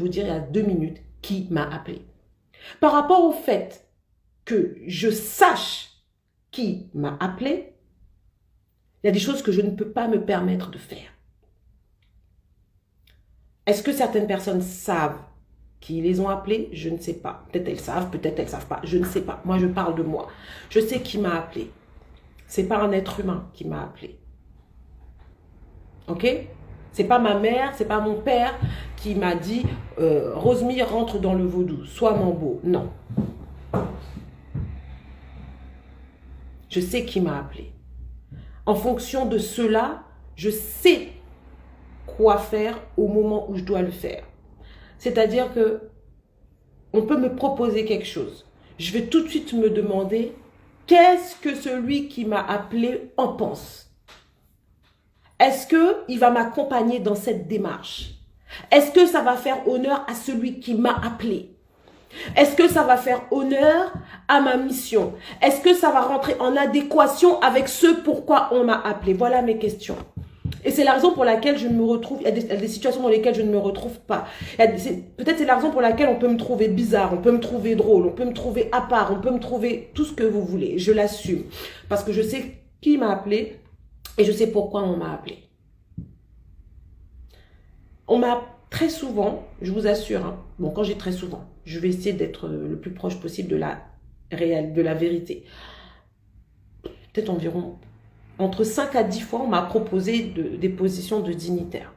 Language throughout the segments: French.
vous dire il y a 2 minutes qui m'a appelé. Par rapport au fait que je sache qui m'a appelé, il y a des choses que je ne peux pas me permettre de faire. Est-ce que certaines personnes savent qui les ont appelés? Je ne sais pas. Peut-être elles savent, peut-être elles ne savent pas. Je ne sais pas. Moi, je parle de moi. Je sais qui m'a appelé. Ce n'est pas un être humain qui m'a appelé. Ok? C'est pas ma mère, c'est pas mon père qui m'a dit Rosemy rentre dans le vaudou, sois mon beau. Non. Je sais qui m'a appelé. En fonction de cela, je sais quoi faire au moment où je dois le faire. C'est-à-dire que on peut me proposer quelque chose. Je vais tout de suite me demander qu'est-ce que celui qui m'a appelé en pense. Est-ce qu'il va m'accompagner dans cette démarche? Est-ce que ça va faire honneur à celui qui m'a appelé? Est-ce que ça va faire honneur à ma mission? Est-ce que ça va rentrer en adéquation avec ce pourquoi on m'a appelé? Voilà mes questions. Et c'est la raison pour laquelle je me retrouve, il y a des situations dans lesquelles je ne me retrouve pas. Peut-être c'est la raison pour laquelle on peut me trouver bizarre, on peut me trouver drôle, on peut me trouver à part, on peut me trouver tout ce que vous voulez. Je l'assume. Parce que je sais qui m'a appelé et je sais pourquoi on m'a appelé. On m'a très souvent, je vous assure, hein, bon quand j'ai très souvent, je vais essayer d'être le plus proche possible de la vérité. Peut-être environ entre 5 à 10 fois, on m'a proposé des positions de dignitaire.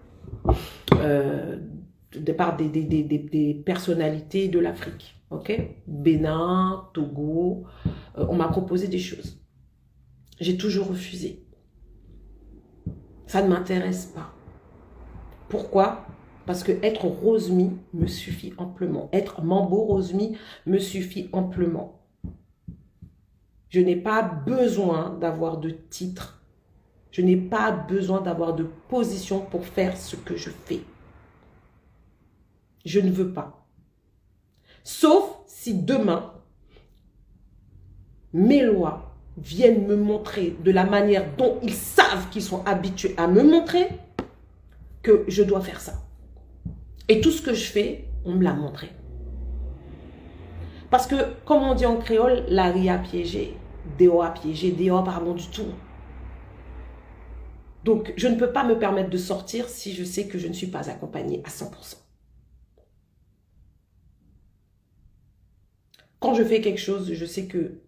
De part des personnalités de l'Afrique. Okay? Bénin, Togo, on m'a proposé des choses. J'ai toujours refusé. Ça ne m'intéresse pas. Pourquoi? Parce que être Rosemy me suffit amplement. Être Mambo Rosemy me suffit amplement. Je n'ai pas besoin d'avoir de titre. Je n'ai pas besoin d'avoir de position pour faire ce que je fais. Je ne veux pas. Sauf si demain, mes lois viennent me montrer de la manière dont ils savent qu'ils sont habitués à me montrer que je dois faire ça. Et tout ce que je fais, on me l'a montré. Parce que, comme on dit en créole, la ria piégé, déo a piégé, déo pardon du tout. Donc, je ne peux pas me permettre de sortir si je sais que je ne suis pas accompagnée à 100%. Quand je fais quelque chose, je sais que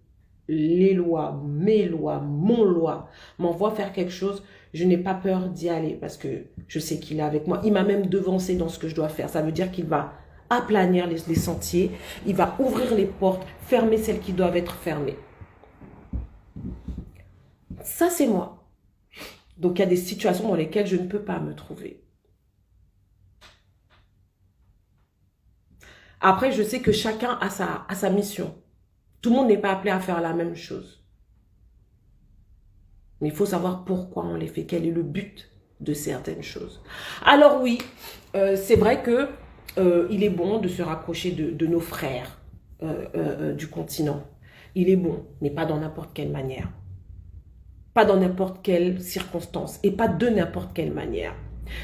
les lois, mes lois, mon loi m'envoient faire quelque chose, je n'ai pas peur d'y aller parce que je sais qu'il est avec moi. Il m'a même devancé dans ce que je dois faire. Ça veut dire qu'il va aplanir les sentiers, il va ouvrir les portes, fermer celles qui doivent être fermées. Ça, c'est moi. Donc, il y a des situations dans lesquelles je ne peux pas me trouver. Après, je sais que chacun a sa mission. Tout le monde n'est pas appelé à faire la même chose. Mais il faut savoir pourquoi on les fait, quel est le but de certaines choses. Alors oui, c'est vrai que il est bon de se rapprocher de nos frères du continent. Il est bon, mais pas dans n'importe quelle manière. Pas dans n'importe quelle circonstance et pas de n'importe quelle manière.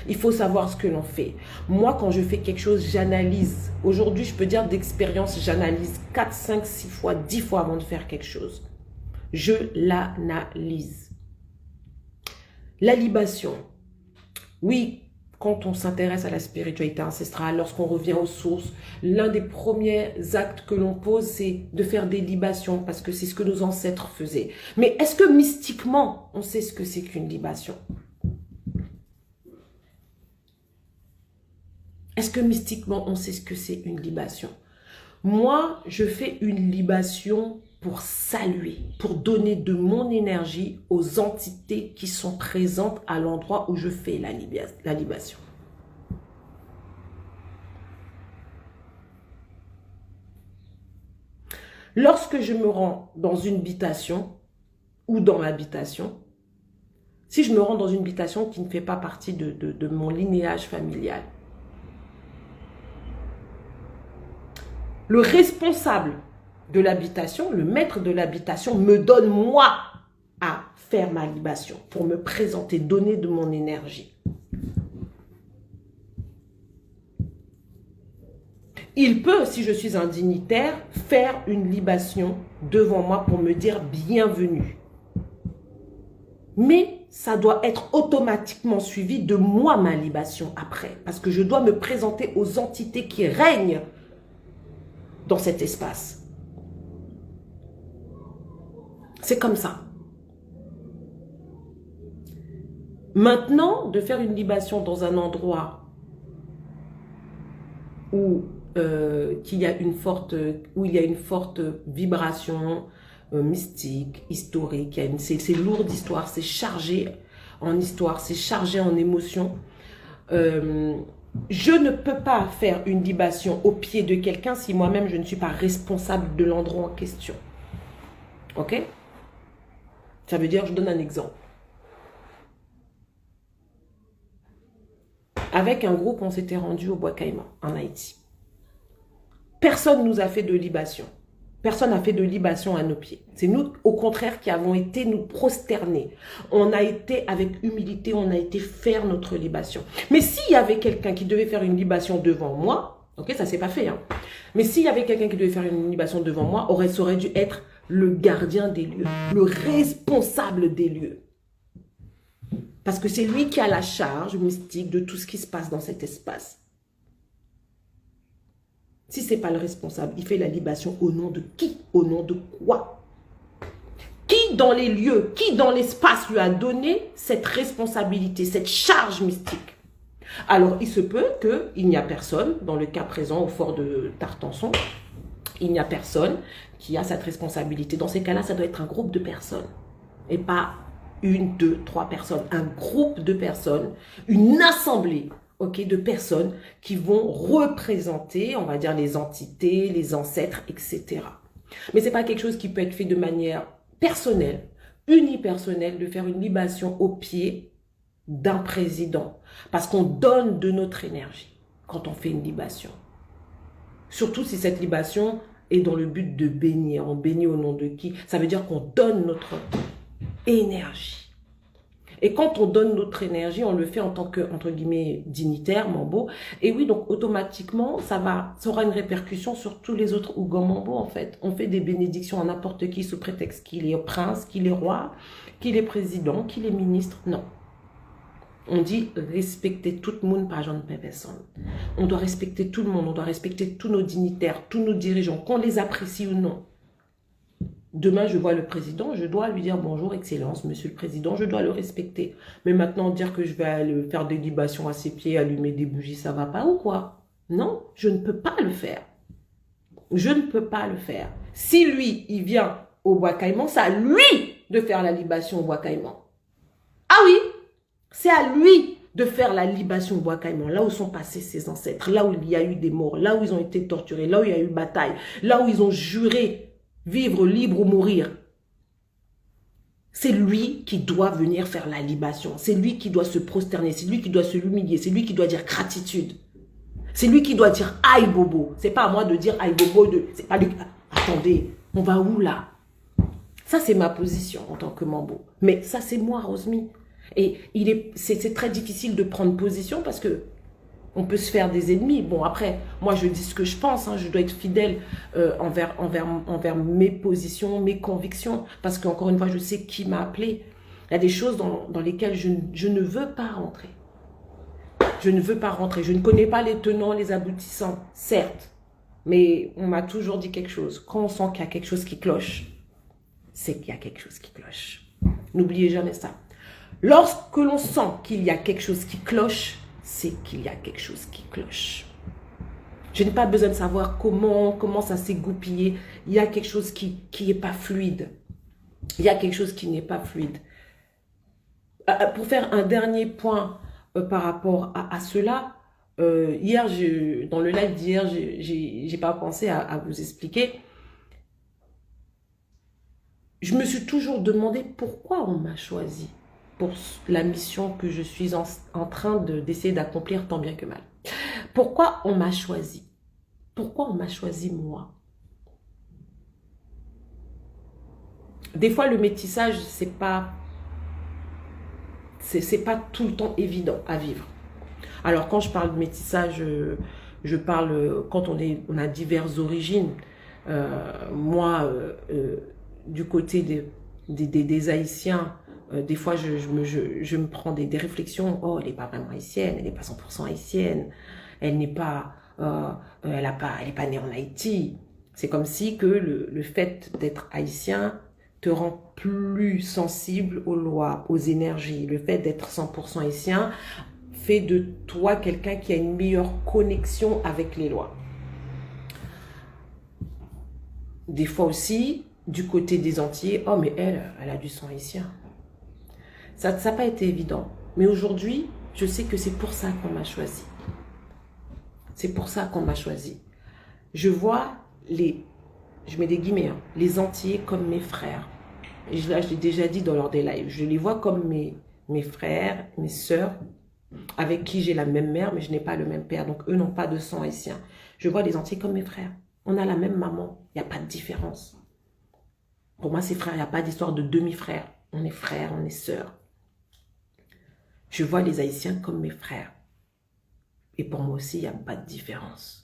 Il faut savoir ce que l'on fait. Moi, quand je fais quelque chose, j'analyse. Aujourd'hui, je peux dire d'expérience, j'analyse 4, 5, 6 fois, 10 fois avant de faire quelque chose. Je l'analyse. La libation. Oui, quand on s'intéresse à la spiritualité ancestrale, lorsqu'on revient aux sources, l'un des premiers actes que l'on pose, c'est de faire des libations, parce que c'est ce que nos ancêtres faisaient. Mais est-ce que mystiquement, on sait ce que c'est qu'une libation? Est-ce que mystiquement, on sait ce que c'est une libation? Moi, je fais une libation pour saluer, pour donner de mon énergie aux entités qui sont présentes à l'endroit où je fais la libation. Lorsque je me rends dans une habitation ou dans l'habitation, si je me rends dans une habitation qui ne fait pas partie de mon lignage familial, le responsable de l'habitation, le maître de l'habitation, me donne moi à faire ma libation pour me présenter, donner de mon énergie. Il peut, si je suis un dignitaire, faire une libation devant moi pour me dire bienvenue. Mais ça doit être automatiquement suivi de moi, ma libation après. Parce que je dois me présenter aux entités qui règnent dans cet espace. C'est comme ça. Maintenant, de faire une libation dans un endroit où, il y a une forte vibration mystique, historique, c'est lourd d'histoire, c'est chargé en histoire, c'est chargé en émotion. Je ne peux pas faire une libation au pied de quelqu'un si moi-même je ne suis pas responsable de l'endroit en question. Ok? Ça veut dire, je donne un exemple. Avec un groupe, on s'était rendu au Bois Caïman, en Haïti. Personne nous a fait de libation. Personne n'a fait de libation à nos pieds. C'est nous, au contraire, qui avons été nous prosterner. On a été avec humilité, on a été faire notre libation. Mais s'il y avait quelqu'un qui devait faire une libation devant moi, ok, ça s'est pas fait, hein. Mais s'il y avait quelqu'un qui devait faire une libation devant moi, ça aurait dû être le gardien des lieux, le responsable des lieux. Parce que c'est lui qui a la charge mystique de tout ce qui se passe dans cet espace. Si ce n'est pas le responsable, il fait la libation au nom de qui? Au nom de quoi? Qui dans les lieux, qui dans l'espace lui a donné cette responsabilité, cette charge mystique? Alors, il se peut qu'il n'y a personne, dans le cas présent au fort de Tartanson, il n'y a personne qui a cette responsabilité. Dans ces cas-là, ça doit être un groupe de personnes et pas une, deux, trois personnes. Un groupe de personnes, une assemblée, ok, de personnes qui vont représenter, on va dire, les entités, les ancêtres, etc. Mais ce n'est pas quelque chose qui peut être fait de manière personnelle, unipersonnelle, de faire une libation au pied d'un président. Parce qu'on donne de notre énergie quand on fait une libation. Surtout si cette libation est dans le but de bénir. On bénit au nom de qui? Ça veut dire qu'on donne notre énergie. Et quand on donne notre énergie, on le fait en tant que, entre guillemets, dignitaire, mambo. Et oui, donc automatiquement, ça aura une répercussion sur tous les autres Ougan mambo, en fait. On fait des bénédictions à n'importe qui sous prétexte qu'il est prince, qu'il est roi, qu'il est président, qu'il est ministre. Non. On dit respecter tout le monde, pas Jean personne. On doit respecter tout le monde, on doit respecter tous nos dignitaires, tous nos dirigeants, qu'on les apprécie ou non. Demain, je vois le président, je dois lui dire bonjour, excellence, monsieur le président, je dois le respecter. Mais maintenant, dire que je vais aller faire des libations à ses pieds, allumer des bougies, ça va pas ou quoi? Non, je ne peux pas le faire. Je ne peux pas le faire. Si lui, il vient au Bois Caïman, c'est à lui de faire la libation au Bois Caïman. Ah oui, c'est à lui de faire la libation au Bois Caïman, là où sont passés ses ancêtres, là où il y a eu des morts, là où ils ont été torturés, là où il y a eu bataille, là où ils ont juré vivre libre ou mourir. C'est lui qui doit venir faire la libation. C'est lui qui doit se prosterner. C'est lui qui doit se humilier. C'est lui qui doit dire gratitude. C'est lui qui doit dire aïe bobo. C'est pas à moi de dire aïe bobo. C'est pas lui. Attendez, on va où là? Ça, c'est ma position en tant que mambo. Mais ça, c'est moi, Rosmy. Et c'est très difficile de prendre position parce que on peut se faire des ennemis. Bon, après, moi, je dis ce que je pense. Hein, je dois être fidèle envers mes positions, mes convictions. Parce qu'encore une fois, je sais qui m'a appelé. Il y a des choses dans lesquelles je ne veux pas rentrer. Je ne veux pas rentrer. Je ne connais pas les tenants, les aboutissants, certes. Mais on m'a toujours dit quelque chose. Quand on sent qu'il y a quelque chose qui cloche, c'est qu'il y a quelque chose qui cloche. N'oubliez jamais ça. Lorsque l'on sent qu'il y a quelque chose qui cloche, c'est qu'il y a quelque chose qui cloche. Je n'ai pas besoin de savoir comment ça s'est goupillé. Il y a quelque chose qui n'est pas fluide. Il y a quelque chose qui n'est pas fluide. Pour faire un dernier point par rapport à cela, hier, dans le live d'hier, je n'ai pas pensé à vous expliquer. Je me suis toujours demandé pourquoi on m'a choisi pour la mission que je suis en train d'essayer d'accomplir tant bien que mal. Pourquoi on m'a choisi? Pourquoi on m'a choisi moi? Des fois, le métissage, c'est pas tout le temps évident à vivre. Alors, quand je parle de métissage, Je parle quand on a diverses origines. Moi, du côté des Haïtiens, des fois, je me prends des réflexions. Oh, elle n'est pas vraiment haïtienne, elle n'est pas 100% haïtienne, elle n'est pas, elle est pas née en Haïti. C'est comme si que le fait d'être haïtien te rend plus sensible aux lois, aux énergies. Le fait d'être 100% haïtien fait de toi quelqu'un qui a une meilleure connexion avec les lois. Des fois aussi, du côté des Antillais, oh mais elle a du sang haïtien. Ça n'a pas été évident. Mais aujourd'hui, je sais que c'est pour ça qu'on m'a choisi. C'est pour ça qu'on m'a choisi. Je vois je mets des guillemets, hein, les Antillais comme mes frères. Et là, je l'ai déjà dit dans lors des lives. Je les vois comme mes frères, mes sœurs, avec qui j'ai la même mère, mais je n'ai pas le même père. Donc, eux n'ont pas de sang haïtien. Je vois les Antillais comme mes frères. On a la même maman. Il n'y a pas de différence. Pour moi, c'est frères. Il n'y a pas d'histoire de demi-frères. On est frères, on est sœurs. Je vois les Haïtiens comme mes frères. Et pour moi aussi, il n'y a pas de différence.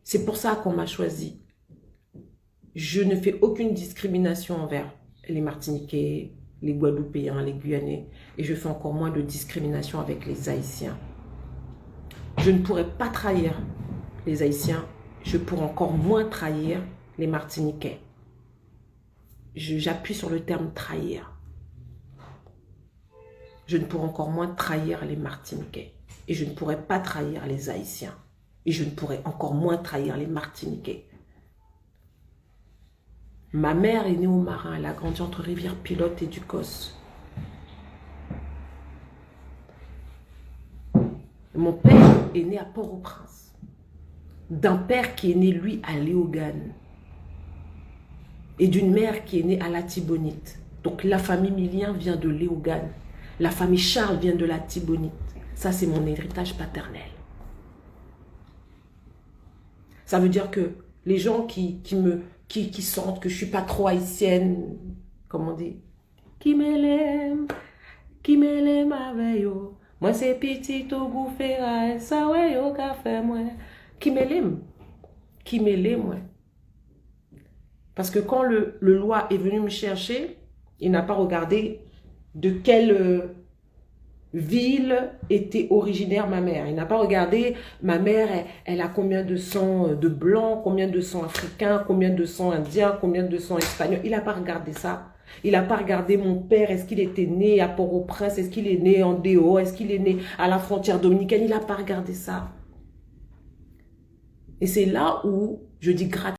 C'est pour ça qu'on m'a choisi. Je ne fais aucune discrimination envers les Martiniquais, les Guadeloupéens, les Guyanais. Et je fais encore moins de discrimination avec les Haïtiens. Je ne pourrais pas trahir les Haïtiens. Je pourrais encore moins trahir les Martiniquais. J'appuie sur le terme trahir. Je ne pourrais encore moins trahir les Martiniquais. Et je ne pourrais pas trahir les Haïtiens. Et je ne pourrais encore moins trahir les Martiniquais. Ma mère est née au Marin. Elle a grandi entre Rivière-Pilote et Ducos. Mon père est né à Port-au-Prince. D'un père qui est né, lui, à Léogane. Et d'une mère qui est née à Latibonite. Donc la famille Millien vient de Léogane. La famille Charles vient de Latibonite. Ça, c'est mon héritage paternel. Ça veut dire que les gens qui sentent que je ne suis pas trop haïtienne, comment on dit, qui m'aime avec yo. Moi, c'est petit au goût ferraille, ça ouais yo café moi. Qui m'aime, moi. Parce que quand le loi est venu me chercher, il n'a pas regardé de quelle ville était originaire ma mère. Il n'a pas regardé, ma mère, elle a combien de sang de blanc, combien de sang africain, combien de sang indien, combien de sang espagnol. Il n'a pas regardé ça. Il n'a pas regardé mon père, est-ce qu'il était né à Port-au-Prince, est-ce qu'il est né en Déo, est-ce qu'il est né à la frontière dominicaine. Il n'a pas regardé ça. Et c'est là où je dis grâce.